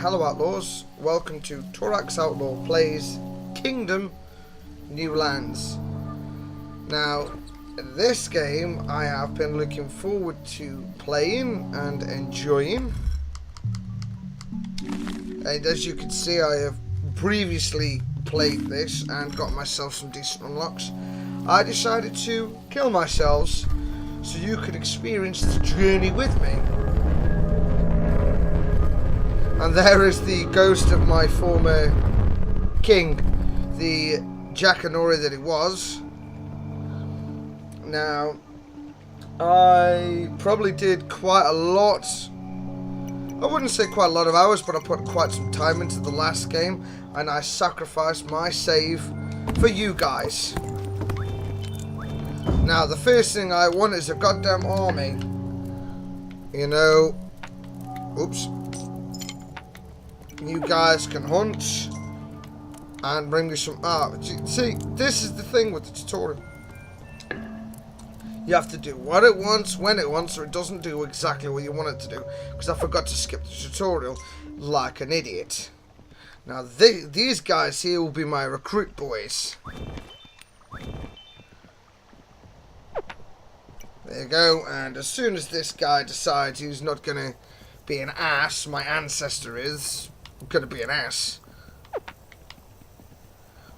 hello Outlaws, welcome to Torax Outlaw Plays Kingdom New Lands. Now, this game I have been looking forward to playing and enjoying. And as you can see, I have previously played this and got myself some decent unlocks. I decided to kill myself so you could experience the journey with me. And there is the ghost of my former king, the Jackanory that he was. Now, I probably did quite a lot. I wouldn't say quite a lot of hours, but I put quite some time into the last game, and I sacrificed my save for you guys. Now, the first thing I want is a goddamn army. You know, oops. You guys can hunt and bring me some. See, this is the thing with the tutorial. You have to do what it wants, when it wants, or it doesn't do exactly what you want it to do. Because I forgot to skip the tutorial like an idiot. Now, these guys here will be my recruit boys. There you go. And as soon as this guy decides he's not going to be an ass, my ancestor is going to be an ass.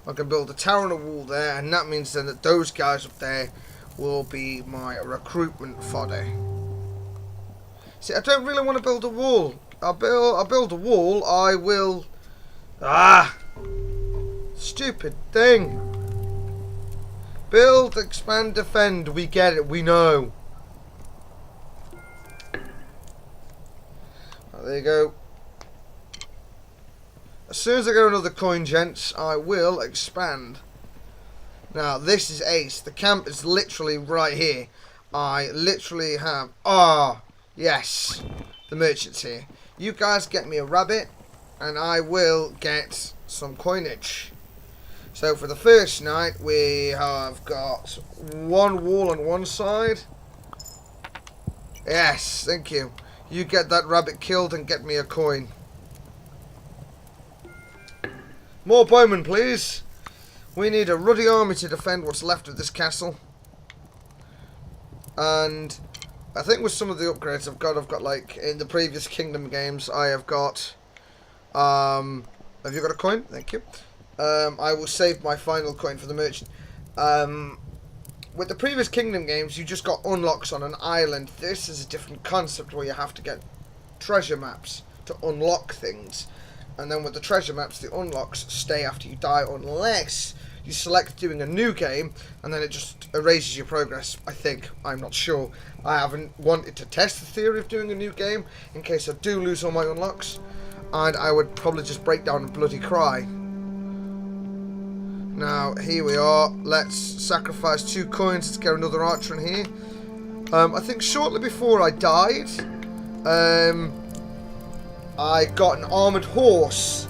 I can build a tower and a wall there, and that means then that those guys up there will be my recruitment fodder. See, I don't really want to build a wall. I'll build a wall. I will. Stupid thing. Build, expand, defend. We get it. We know. There you go. As soon as I get another coin, gents, I will expand. Now, this is ace. The camp is literally right here. I literally have... yes. The merchant's here. You guys get me a rabbit, and I will get some coinage. So, for the first night, we have got one wall on one side. Yes, thank you. You get that rabbit killed and get me a coin. More bowmen, please. We need a ruddy army to defend what's left of this castle. And I think with some of the upgrades I've got like in the previous Kingdom games, I have got... have you got a coin? Thank you. I will save my final coin for the merchant. With the previous Kingdom games, you just got unlocks on an island. This is a different concept where you have to get treasure maps to unlock things. And then with the treasure maps, the unlocks stay after you die unless you select doing a new game, and then it just erases your progress, I think. I'm not sure. I haven't wanted to test the theory of doing a new game in case I do lose all my unlocks. And I would probably just break down and bloody cry. Now, here we are. Let's sacrifice 2 coins. Let's get another archer in here. I think shortly before I died, I got an armoured horse.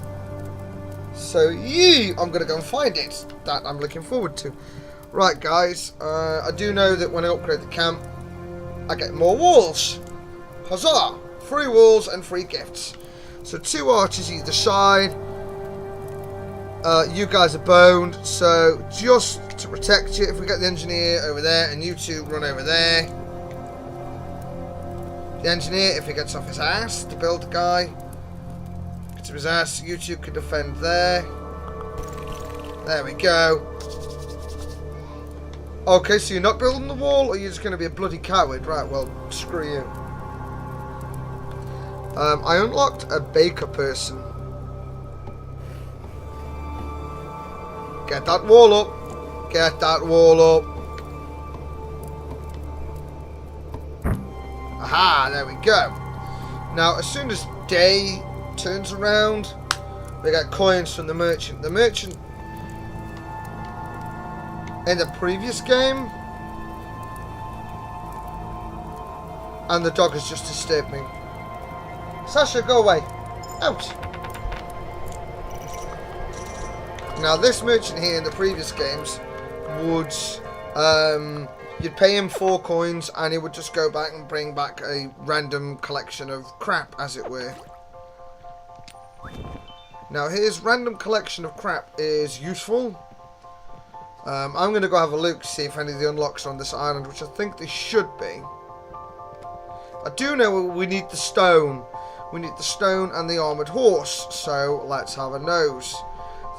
So, I'm going to go and find it. That I'm looking forward to. Right, guys. I do know that when I upgrade the camp, I get more walls. Huzzah! 3 walls and 3 gifts. So, 2 archers either side. You guys are boned. So, just to protect you, if we get the engineer over there and you 2 run over there. The engineer, if he gets off his ass to build the guy, gets off his ass, you 2 can defend there. There we go. Okay, so you're not building the wall, or you're just going to be a bloody coward? Right, well, screw you. I unlocked a baker person. Get that wall up. Get that wall up. Aha, there we go. Now, as soon as day turns around, we get coins from the merchant. The merchant in the previous game, and the dog has just disturbed me. Sasha, go away. Out. Now, this merchant here in the previous games would, you'd pay him 4 coins and he would just go back and bring back a random collection of crap, as it were. Now his random collection of crap is useful. I'm going to go have a look to see if any of the unlocks are on this island, which I think they should be. I do know we need the stone. We need the stone and the armoured horse, so let's have a nose.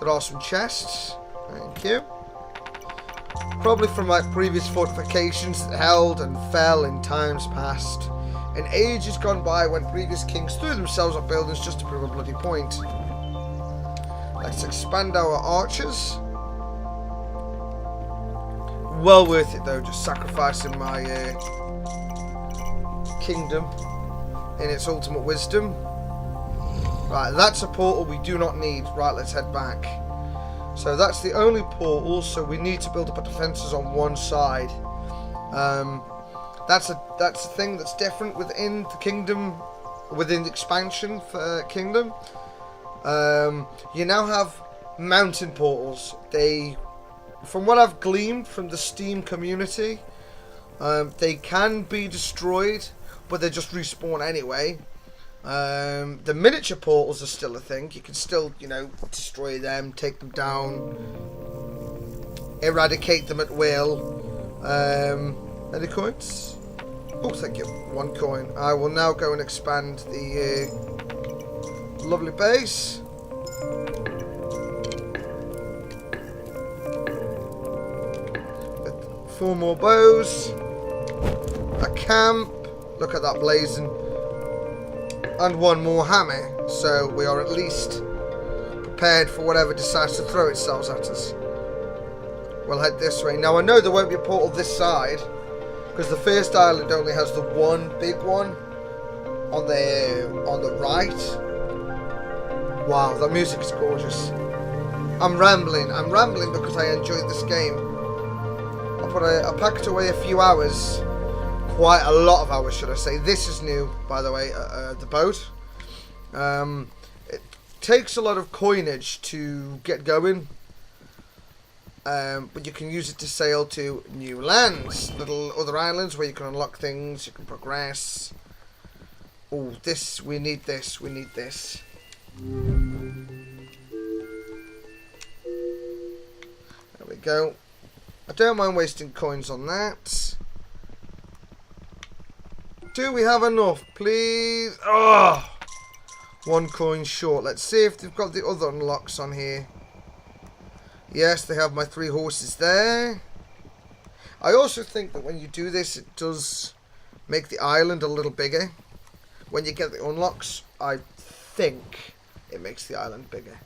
There are some chests. Thank you. Probably from my previous fortifications that held and fell in times past. In ages gone by when previous kings threw themselves at buildings just to prove a bloody point. Let's expand our archers. Well worth it though, just sacrificing my kingdom in its ultimate wisdom. Right, that's a portal we do not need. Right, let's head back. So that's the only portal, so we need to build up our defences on one side. That's a thing that's different within the kingdom, within the expansion for kingdom. You now have mountain portals. They, from what I've gleaned from the Steam community, they can be destroyed, but they just respawn anyway. The miniature portals are still a thing. You can still, you know, destroy them, take them down, eradicate them at will. Any coins? Oh, thank you. 1 coin. I will now go and expand the lovely base. With 4 more bows. A camp. Look at that blazing. And 1 more hammer. So we are at least prepared for whatever decides to throw itself at us. We'll head this way. Now I know there won't be a portal this side, because the first island only has the one big one on the right. Wow, that music is gorgeous. I'm rambling because I enjoyed this game. I packed away a few hours, quite a lot of hours should I say. This is new, by the way, the boat. It takes a lot of coinage to get going. But you can use it to sail to new lands, little other islands where you can unlock things, you can progress. Oh, this, we need this, we need this. There we go. I don't mind wasting coins on that. Do we have enough, please? Oh, 1 coin short. Let's see if they've got the other unlocks on here. Yes, they have my 3 horses there. I also think that when you do this, it does make the island a little bigger. When you get the unlocks, I think it makes the island bigger.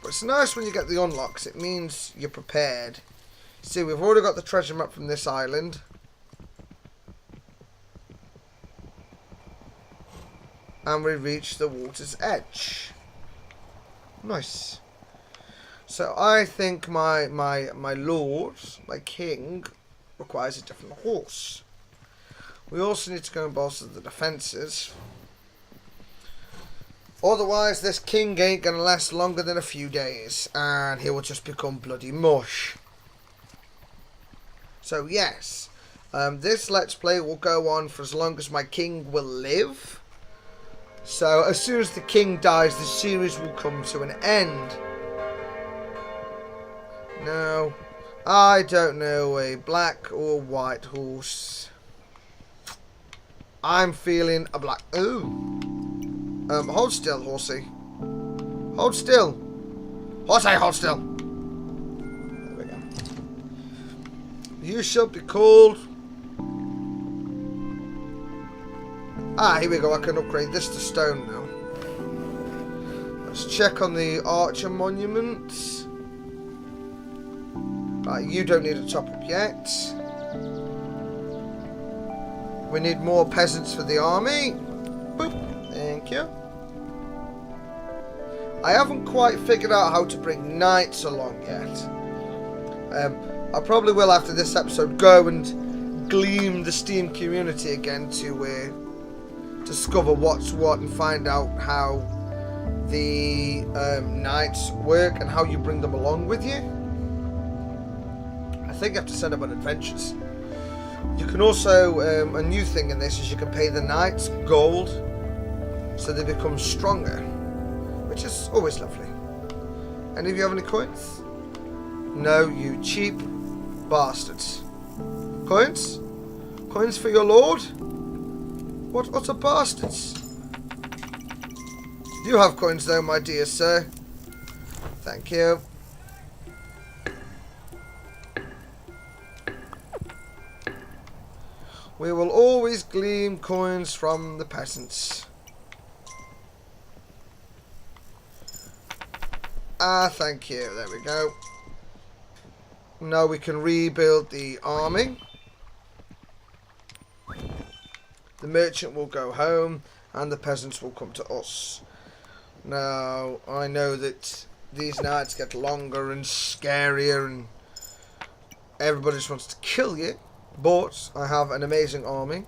But it's nice when you get the unlocks. It means you're prepared. See, we've already got the treasure map from this island. And we reach the water's edge. Nice. So I think my lord, my king, requires a different horse. We also need to go and bolster the defences. Otherwise, this king ain't going to last longer than a few days. And he will just become bloody mush. So yes, this Let's Play will go on for as long as my king will live. So as soon as the king dies, the series will come to an end. No, I don't know a black or white horse. I'm feeling a black. Ooh. Hold still, horsey. Hold still. Horsey, hold still. There we go. You shall be called. Ah, here we go. I can upgrade this to stone now. Let's check on the archer monuments. Right, you don't need a top up yet. We need more peasants for the army. Boop. Thank you. I haven't quite figured out how to bring knights along yet. I probably will after this episode go and glean the Steam community again to discover what's what and find out how the knights work and how you bring them along with you. I think you have to send them on adventures. You can also, a new thing in this is you can pay the knights gold so they become stronger, which is always lovely. Any of you have any coins? No, you cheap bastards. Coins? Coins for your lord? What utter bastards? You have coins though, my dear sir. Thank you. We will always glean coins from the peasants. Ah, thank you. There we go. Now we can rebuild the army. The merchant will go home and the peasants will come to us. Now, I know that these nights get longer and scarier and everybody just wants to kill you, but I have an amazing army.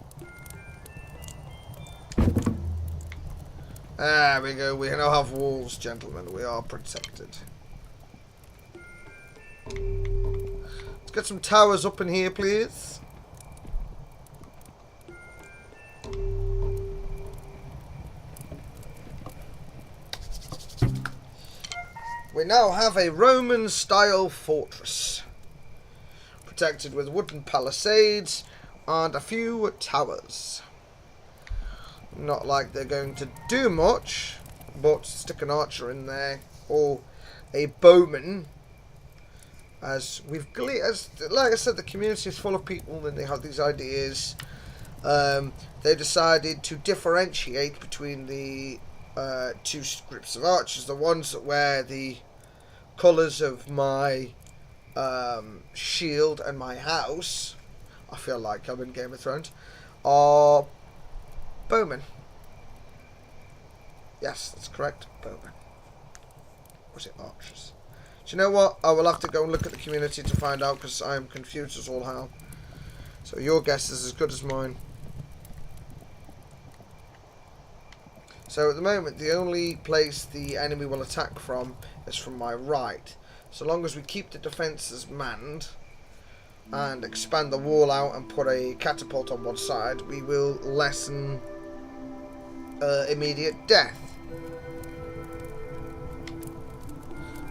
There we go. We now have walls, gentlemen. We are protected. Let's get some towers up in here, please. We now have a Roman-style fortress, protected with wooden palisades and a few towers. Not like they're going to do much, but stick an archer in there or a bowman. As like I said, the community is full of people and they have these ideas. They decided to differentiate between the two groups of archers. The ones that wear the colours of my shield and my house, I feel like I'm in Game of Thrones, are bowmen. Yes, that's correct, bowmen. Was it archers? Do you know what? I will have to go and look at the community to find out, because I am confused as all hell. So your guess is as good as mine. So at the moment, the only place the enemy will attack from is from my right. So long as we keep the defences manned and expand the wall out and put a catapult on one side, we will lessen immediate death.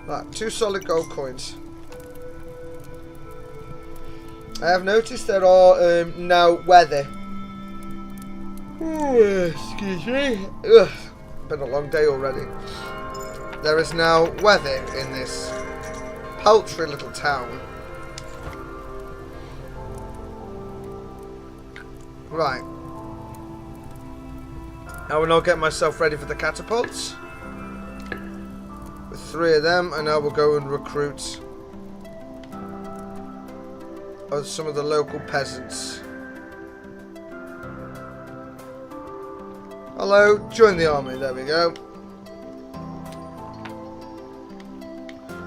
Right, 2 solid gold coins. I have noticed there are now weather. Ooh, excuse me. Ugh, been a long day already. There is now weather in this paltry little town. Right. I will now get myself ready for the catapults. With 3 of them, and I will go and recruit some of the local peasants. Hello, join the army. There we go.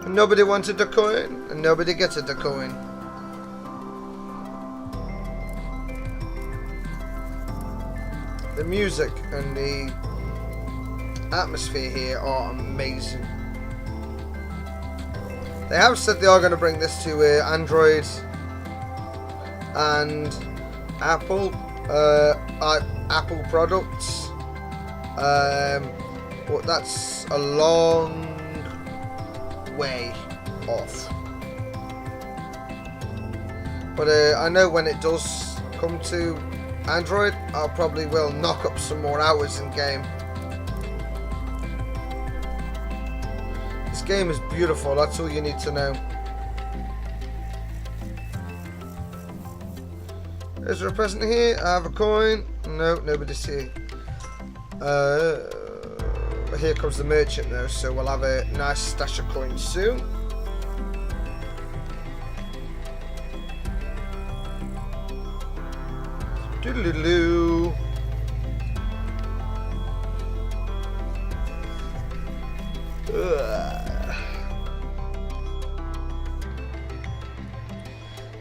And nobody wanted a coin, and nobody gets a coin. The music and the atmosphere here are amazing. They have said they are going to bring this to Android and Apple Apple products, but that's a long way off. But I know when it does come to Android, I probably will knock up some more hours in game. This game is beautiful, that's all you need to know. Is there a present here? I have a coin. No, nobody's here. Here comes the merchant though, so we'll have a nice stash of coins soon. Doodle-doo.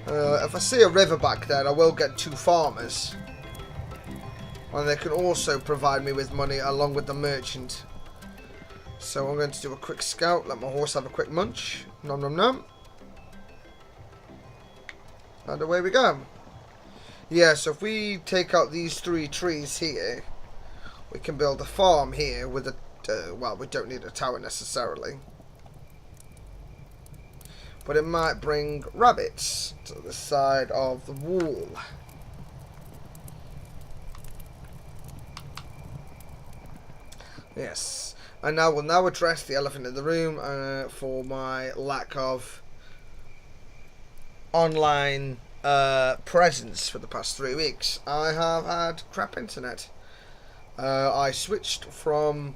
If I see a river back there, I will get 2 farmers. And they can also provide me with money along with the merchant. So I'm going to do a quick scout, let my horse have a quick munch. Nom nom nom. And away we go. Yeah, so if we take out these 3 trees here, we can build a farm here with a, well, we don't need a tower necessarily. But it might bring rabbits to the side of the wall. Yes. And now we'll now address the elephant in the room for my lack of online presence for the past 3 weeks. I have had crap internet. I switched from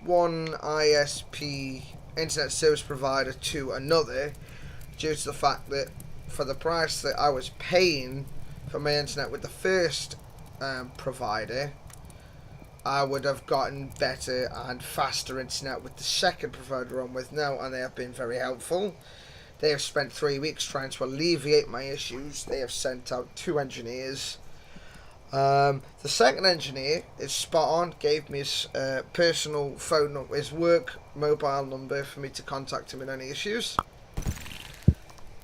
one ISP internet service provider to another due to the fact that for the price that I was paying for my internet with the first provider, I would have gotten better and faster internet with the second provider I'm with now, and they have been very helpful. They have spent 3 weeks trying to alleviate my issues. They have sent out 2 engineers. The second engineer is spot on, gave me his personal phone number, his work mobile number for me to contact him in any issues.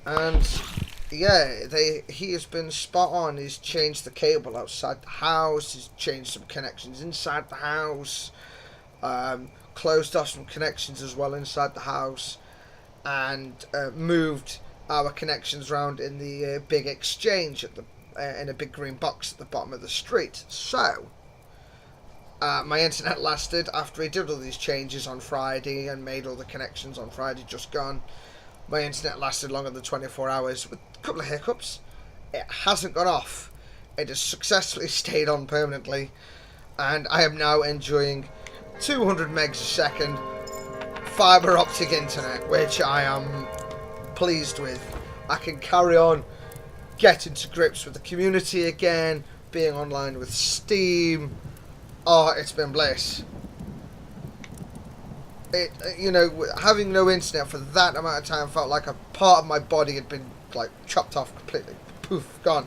And yeah, he has been spot on. He's changed the cable outside the house, he's changed some connections inside the house, closed off some connections as well inside the house, and moved our connections around in the big exchange at the in a big green box at the bottom of the street. So my internet lasted after he did all these changes on Friday and made all the connections on Friday just gone. My internet lasted longer than 24 hours with a couple of hiccups. It hasn't gone off. It has successfully stayed on permanently, and I am now enjoying 200 megs a second fibre optic internet, which I am pleased with. I can carry on getting to grips with the community again, being online with Steam. Oh, it's been bliss. You know, having no internet for that amount of time felt like a part of my body had been like chopped off completely. Poof, gone.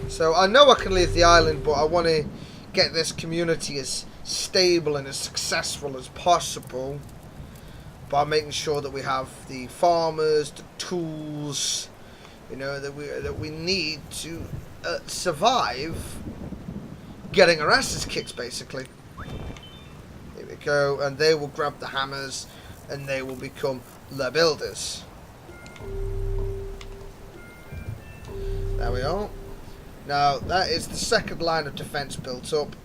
So I know I can leave the island, but I want to get this community as stable and as successful as possible by making sure that we have the farmers, the tools, you know, that we need to survive getting our asses kicked, basically. Here we go, and they will grab the hammers and they will become the builders. There we are. Now that is the second line of defense built up,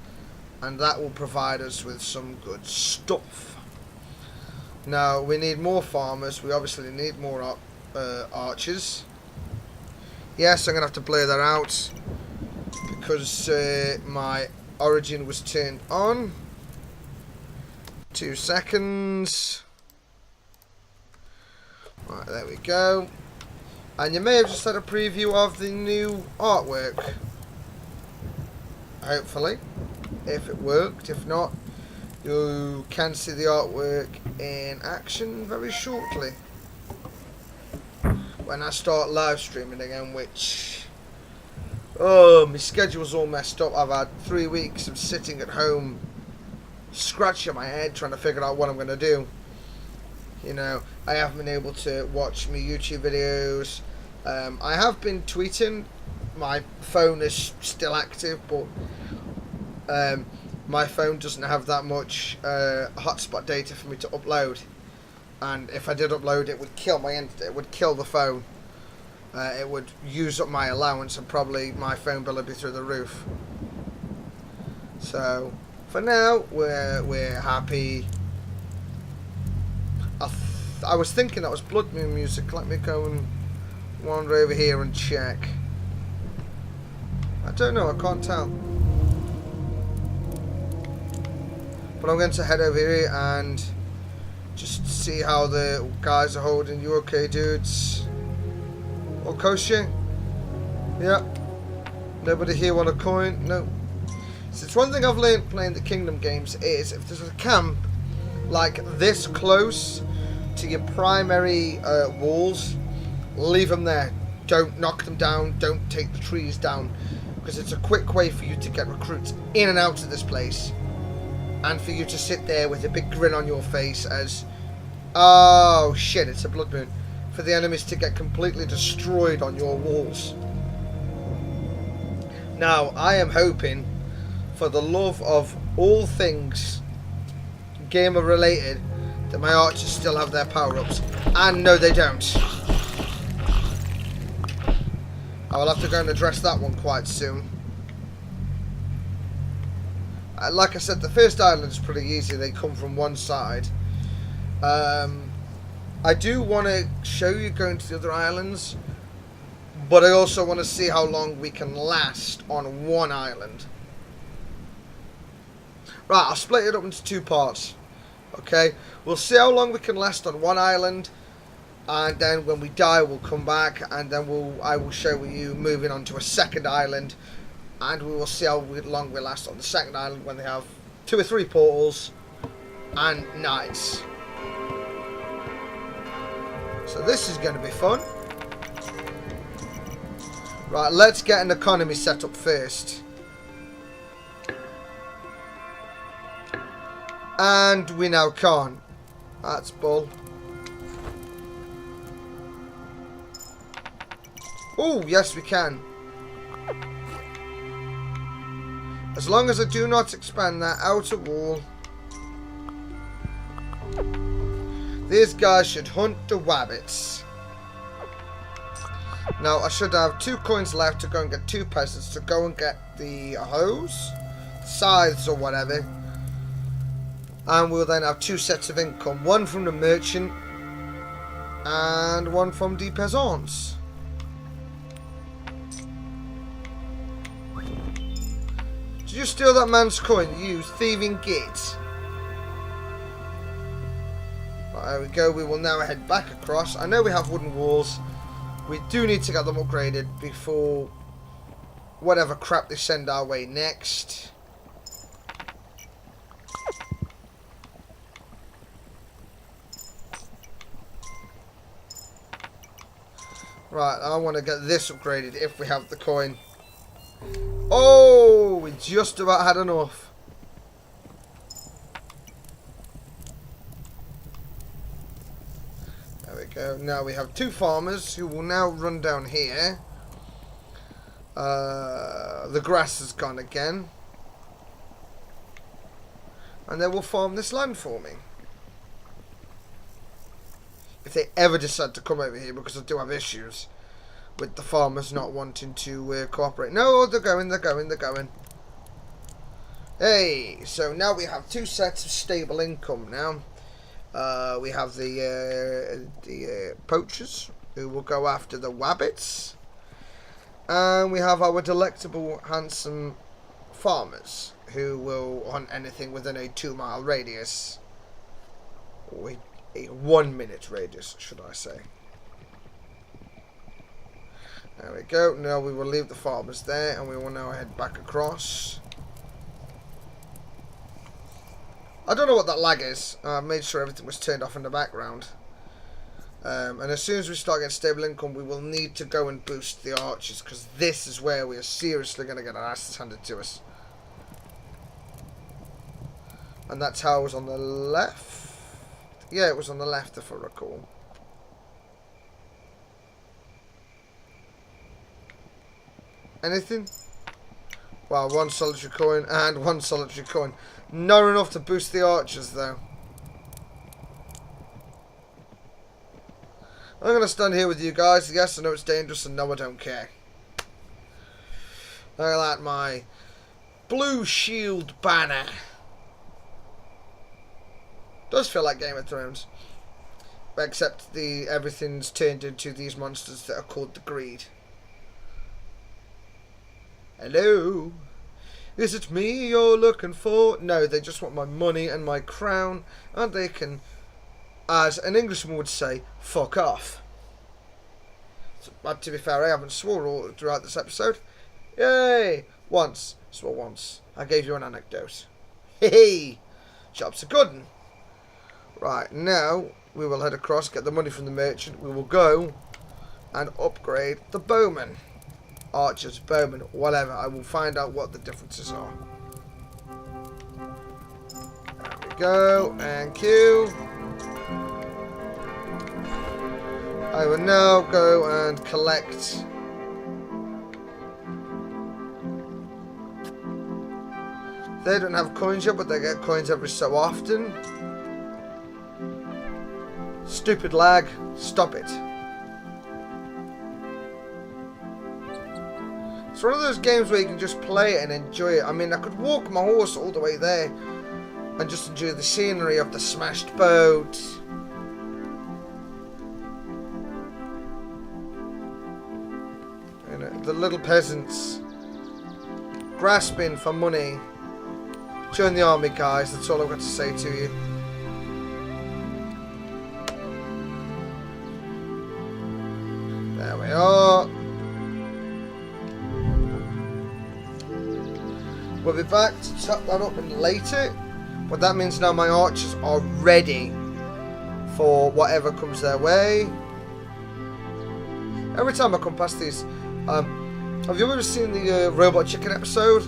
and that will provide us with some good stuff. Now we need more farmers. We obviously need more archers. Yes, I'm gonna have to blur that out because my origin was turned on. 2 seconds. Right, there we go. And you may have just had a preview of the new artwork. Hopefully, if it worked. If not, you can see the artwork in action very shortly when I start live streaming again, which, oh, my schedule's all messed up. I've had 3 weeks of sitting at home scratching my head trying to figure out what I'm going to do. You know, I haven't been able to watch my YouTube videos. I have been tweeting. My phone is still active, but my phone doesn't have that much hotspot data for me to upload. And if I did upload, it would kill my it would kill the phone. It would use up my allowance, and probably my phone bill would be through the roof. So for now, we're happy. I was thinking that was Blood Moon music. Let me go and wander over here and check. I don't know. I can't tell. But I'm going to head over here and just see how the guys are holding. You okay, dudes? All kosher? Yeah. Nobody here want a coin? No. So it's one thing I've learned playing the Kingdom games is if there's a camp like this close to your primary walls, leave them there. Don't knock them down. Don't take the trees down, because it's a quick way for you to get recruits in and out of this place, and for you to sit there with a big grin on your face as, oh shit, it's a blood moon, for the enemies to get completely destroyed on your walls. Now, I am hoping, for the love of all things gamer related, that my archers still have their power-ups. And no, they don't. I will have to go and address that one quite soon. Like I said, the first island is pretty easy. They come from one side. I do want to show you going to the other islands, but I also want to see how long we can last on one island. Right, I'll split it up into two parts. Okay, we'll see how long we can last on one island, and then when we die we'll come back, and then I will show you moving on to a second island, and we will see how long we last on the second island when they have 2 or 3 portals and nights. So this is going to be fun. Right, let's get an economy set up first. And we now can't. That's bull. Oh, yes we can. As long as I do not expand that outer wall. These guys should hunt the wabbits. Now I should have 2 coins left to go and get 2 peasants to go and get the hoes, scythes or whatever. And we'll then have 2 sets of income. One from the merchant and one from the peasants. Did you steal that man's coin, you thieving git? Right, there we go. We will now head back across. I know we have wooden walls. We do need to get them upgraded before whatever crap they send our way next. Right, I want to get this upgraded if we have the coin. Oh, we just about had enough. There we go. Now we have 2 farmers who will now run down here. The grass has gone again. And they will farm this land for me. If they ever decide to come over here, because I do have issues with the farmers not wanting to cooperate. No, they're going. Hey, so now we have 2 sets of stable income now. We have the poachers who will go after the wabbits. And we have our delectable, handsome farmers who will hunt anything within a 2-mile radius. Or a 1-minute radius, should I say. There we go. Now we will leave the farmers there and we will now head back across. I don't know what that lag is. I made sure everything was turned off in the background. And as soon as we start getting stable income, we will need to go and boost the archers, because this is where we are seriously going to get our asses handed to us. And that tower was on the left. Yeah, it was on the left if I recall. Anything? Wow, 1 solitary coin and 1 solitary coin. Not enough to boost the archers though. I'm going to stand here with you guys. Yes, I know it's dangerous, and no, I don't care. I like my blue shield banner. Does feel like Game of Thrones. Except everything's turned into these monsters that are called the Greed. Hello? Is it me you're looking for? No, they just want my money and my crown, and they can, as an Englishman would say, fuck off. But to be fair, I haven't swore all throughout this episode. Yay! Once. Swore once. I gave you an anecdote. Hey! Job's a good one. Right, now we will head across, get the money from the merchant. We will go and upgrade the bowmen. Archers, bowmen, whatever. I will find out what the differences are. There we go. Thank you. I will now go and collect They don't have coins yet, but they get coins every so often. Stupid lag. Stop it. It's one of those games where you can just play it and enjoy it. I mean, I could walk my horse all the way there and just enjoy the scenery of the smashed boat. And the little peasants grasping for money. Join the army, guys. That's all I've got to say to you. There we are. We'll be back to top that up in later, but that means now my archers are ready for whatever comes their way. Every time I come past these, have you ever seen the Robot Chicken episode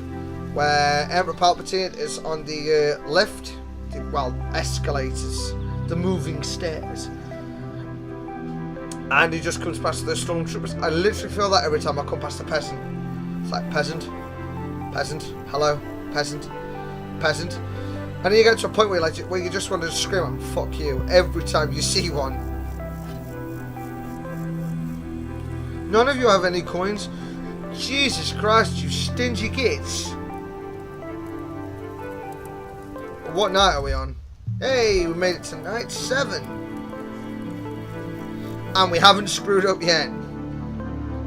where Emperor Palpatine is on the lift, well, escalators, the moving stairs, and he just comes past the stormtroopers? I literally feel that every time I come past a peasant. It's like, peasant. Peasant, hello, peasant, peasant. And then you get to a point where you just want to scream out, fuck you, every time you see one. None of you have any coins? Jesus Christ, you stingy kids. What night are we on? Hey, we made it to night 7. And we haven't screwed up yet.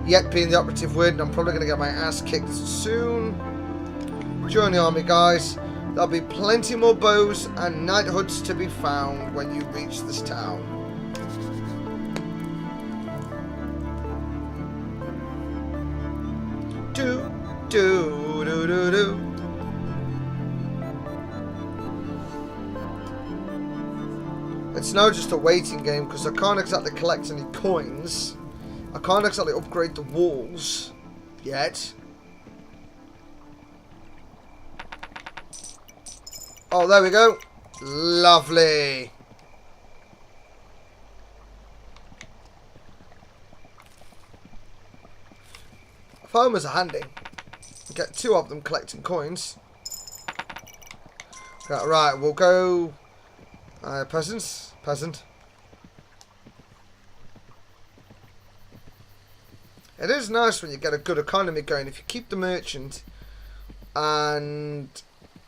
Yet being the operative word, and I'm probably going to get my ass kicked soon. Join the army, guys. There'll be plenty more bows and knighthoods to be found when you reach this town. Do, do, do, do, do. It's now just a waiting game because I can't exactly collect any coins. I can't exactly upgrade the walls yet. Oh, there we go. Lovely. Farmers are handy. We get 2 of them collecting coins. Right, we'll go... peasants. Peasant. It is nice when you get a good economy going. If you keep the merchant and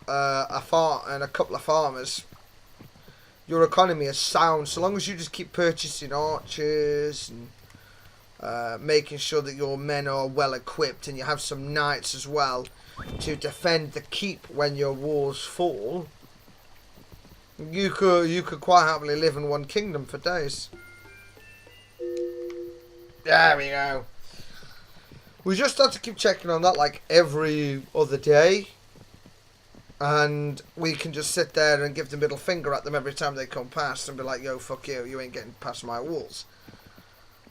a couple of farmers, your economy is sound. So long as you just keep purchasing archers and making sure that your men are well equipped, and you have some knights as well to defend the keep when your walls fall, you could quite happily live in one kingdom for days. There we go. We just have to keep checking on that like every other day. And we can just sit there and give the middle finger at them every time they come past and be like, yo, fuck you, you ain't getting past my walls.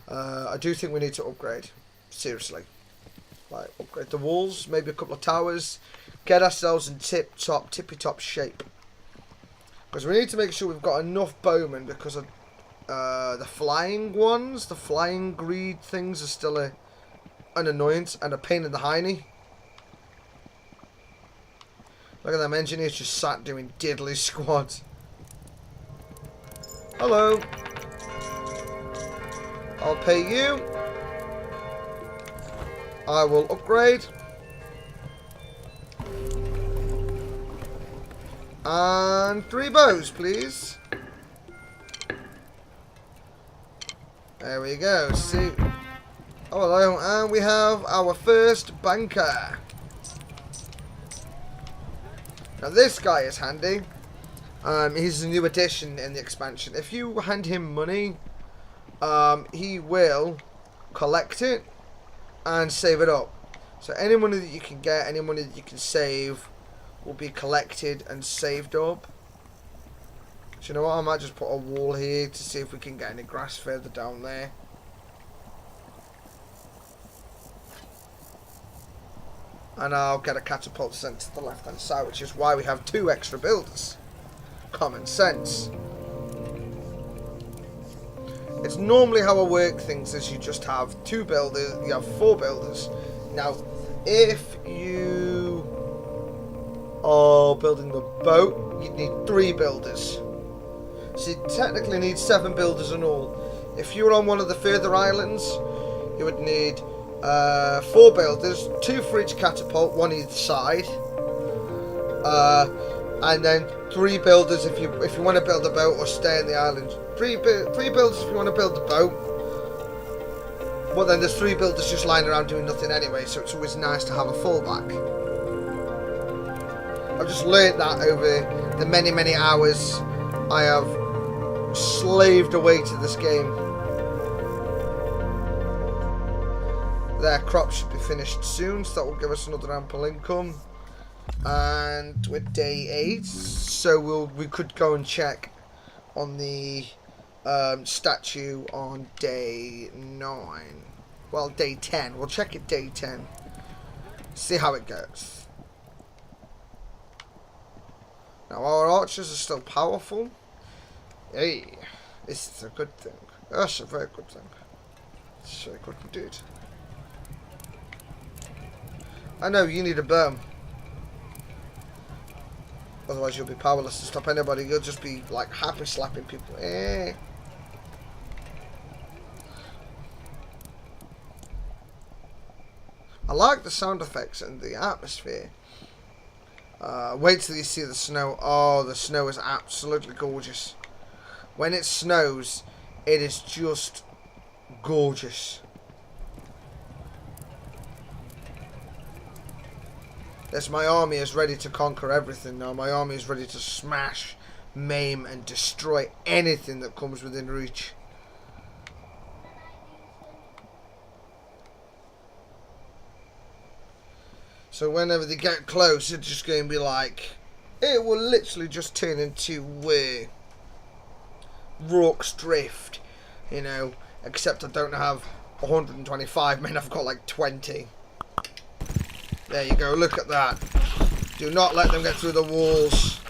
I do think we need to upgrade. Seriously. Like, upgrade the walls, maybe a couple of towers. Get ourselves in tippy-top shape. Because we need to make sure we've got enough bowmen, because of the flying ones, the flying greed things are still an annoyance and a pain in the hiney. Look at them engineers just sat doing diddly squads. Hello. I'll pay you. I will upgrade. And 3 bows, please. There we go. See. Oh, hello. And we have our first banker. Now this guy is handy. He's a new addition in the expansion. If you hand him money, he will collect it and save it up. So any money that you can get, any money that you can save, will be collected and saved up. So you know what? I might just put a wall here to see if we can get any grass further down there. And I'll get a catapult sent to the left hand side, which is why we have 2 extra builders. Common sense. It's normally how I work things is you just have 2 builders, you have 4 builders. Now, if you for building the boat, you'd need 3 builders. So you technically need 7 builders in all. If you were on one of the further islands, you would need 4 builders, 2 for each catapult, 1 either side, and then 3 builders if you want to build a boat or stay in the island. 3 builders if you want to build the boat. But then there's 3 builders just lying around doing nothing anyway, so it's always nice to have a fallback. I've just learnt that over the many hours I have slaved away to this game. Their crop should be finished soon, so that will give us another ample income. And we're day 8, so we could go and check on the statue on day 9. Well, day 10. We'll check it day 10. See how it goes. Now our archers are still powerful. Hey, this is a good thing. That's a very good thing. It's very good indeed. I know you need a berm. Otherwise you'll be powerless to stop anybody. You'll just be like happy slapping people. Eh. I like the sound effects and the atmosphere. Wait till you see the snow. Oh, the snow is absolutely gorgeous. When it snows, it is just gorgeous. Yes, my army is ready to conquer everything now. My army is ready to smash, maim, and destroy anything that comes within reach. So whenever they get close, it's just going to be like... It will literally just turn into Rourke's Drift, you know. Except I don't have 125 men, I've got like 20. There you go, look at that. Do not let them get through the walls.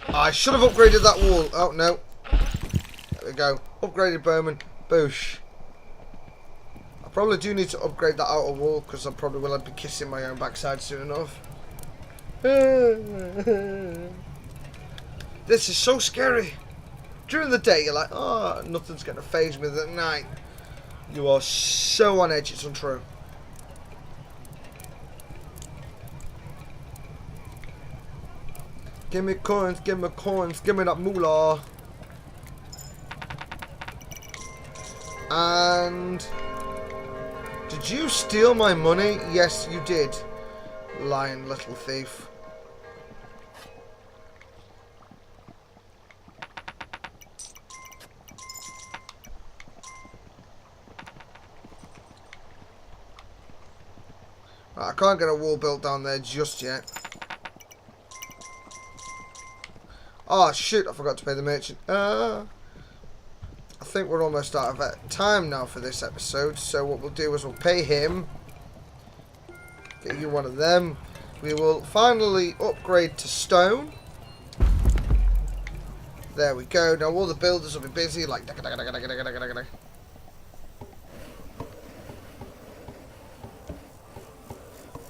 I should have upgraded that wall. Oh, no. There we go. Upgraded bowman. Boosh. I probably do need to upgrade that outer wall, because I probably will be kissing my own backside soon enough. This is so scary. During the day, you're like, oh, nothing's going to faze me. At night, you are so on edge, it's untrue. Give me coins, give me coins, give me that moolah. And... Did you steal my money? Yes, you did. Lying little thief. I can't get a wall built down there just yet. Oh shoot, I forgot to pay the merchant. I think we're almost out of time now for this episode, so what we'll do is we'll pay him. Get you one of them. We will finally upgrade to stone. There we go. Now all the builders will be busy, like...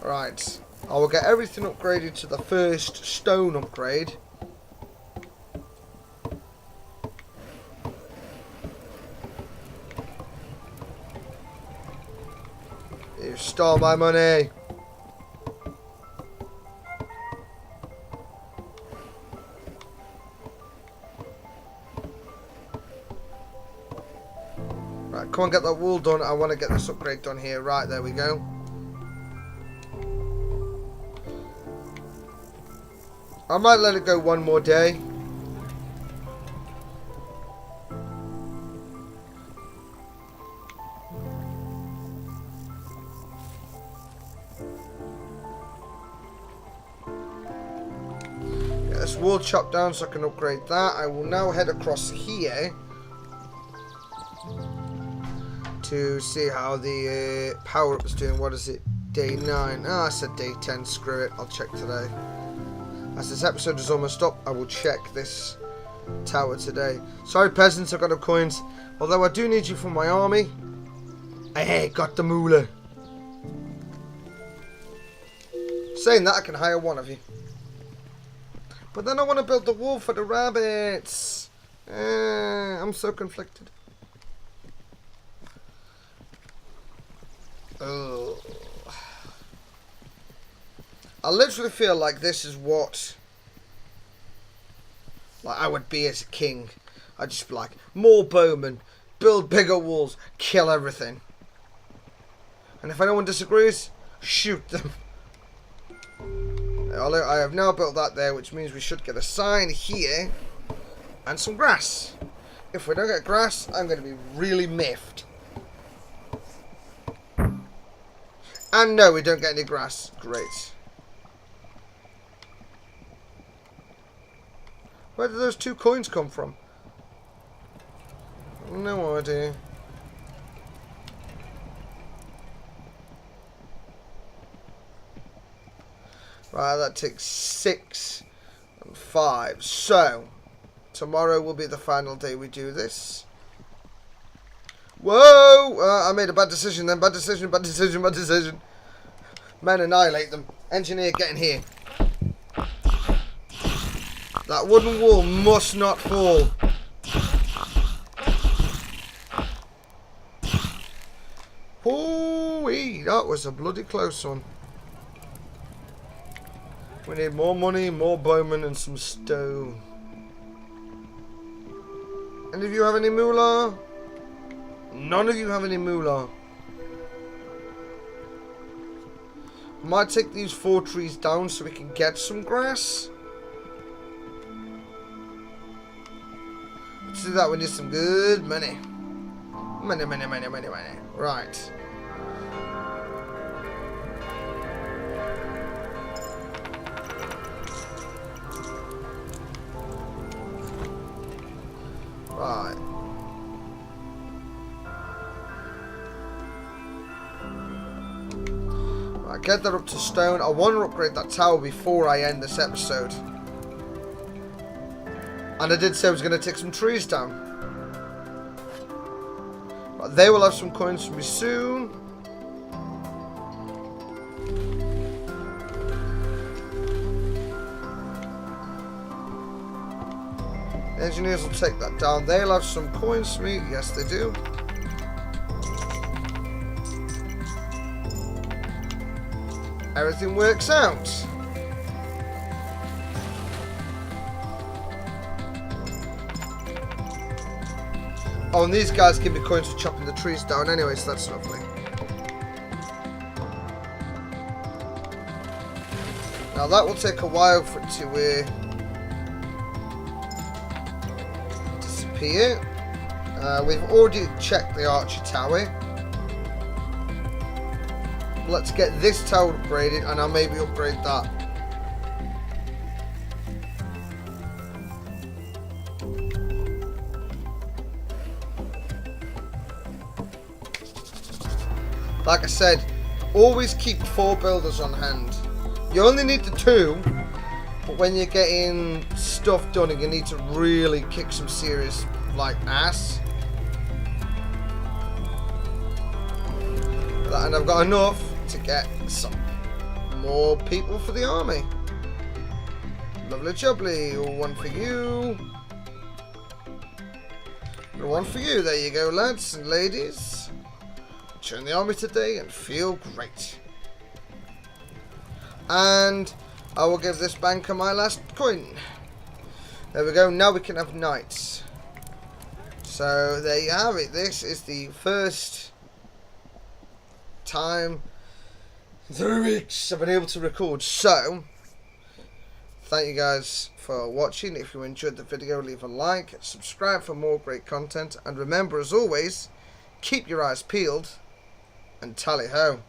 Right. I will get everything upgraded to the first stone upgrade. You stole my money. Right, come on, get that wall done. I want to get this upgrade done here. Right, there we go. I might let it go one more day. Get this wall chopped down so I can upgrade that. I will now head across here to see how the power up is doing. What is it? Day 9. Ah, I said day 10. Screw it. I'll check today. As this episode is almost up, I will check this tower today. Sorry, peasants, I've got no coins. Although I do need you for my army. Hey, got the moolah. Saying that, I can hire one of you. But then I want to build the wall for the rabbits. I'm so conflicted. Oh. I literally feel like this is what I would be as a king. I'd just be like, more bowmen, build bigger walls, kill everything. And if anyone disagrees, shoot them. I have now built that there, which means we should get a sign here and some grass. If we don't get grass, I'm going to be really miffed. And no, we don't get any grass. Great. Where did those 2 coins come from? No idea. Right, that takes 6 and 5. So, tomorrow will be the final day we do this. Whoa! I made a bad decision then. Bad decision, bad decision, bad decision. Men, annihilate them. Engineer, get in here. That wooden wall must not fall. Hoo-wee! That was a bloody close one. We need more money, more bowmen, and some stone. Any of you have any moolah? None of you have any moolah. I might take these 4 trees down so we can get some grass. To do that, we need some good money. Money, money, money, money, money. Right. Right. Right, get that up to stone. I want to upgrade that tower before I end this episode. And I did say I was going to take some trees down. But they will have some coins from me soon. The engineers will take that down. They'll have some coins from me. Yes, they do. Everything works out. Oh, and these guys give me coins for chopping the trees down anyway, so that's lovely. Now that will take a while for it to disappear. We've already checked the archer tower. Let's get this tower upgraded and I'll maybe upgrade that. Like I said, always keep 4 builders on hand. You only need the 2, but when you're getting stuff done and you need to really kick some serious, ass. And I've got enough to get some more people for the army. Lovely jubbly. One for you. One for you. There you go, lads and ladies. Join the army today and feel great. And I will give this banker my last coin. There we go. Now we can have knights. So there you have it. This is the first time in 3 weeks I've been able to record. So thank you guys for watching. If you enjoyed the video, leave a like, subscribe for more great content, and remember, as always, keep your eyes peeled and tally ho.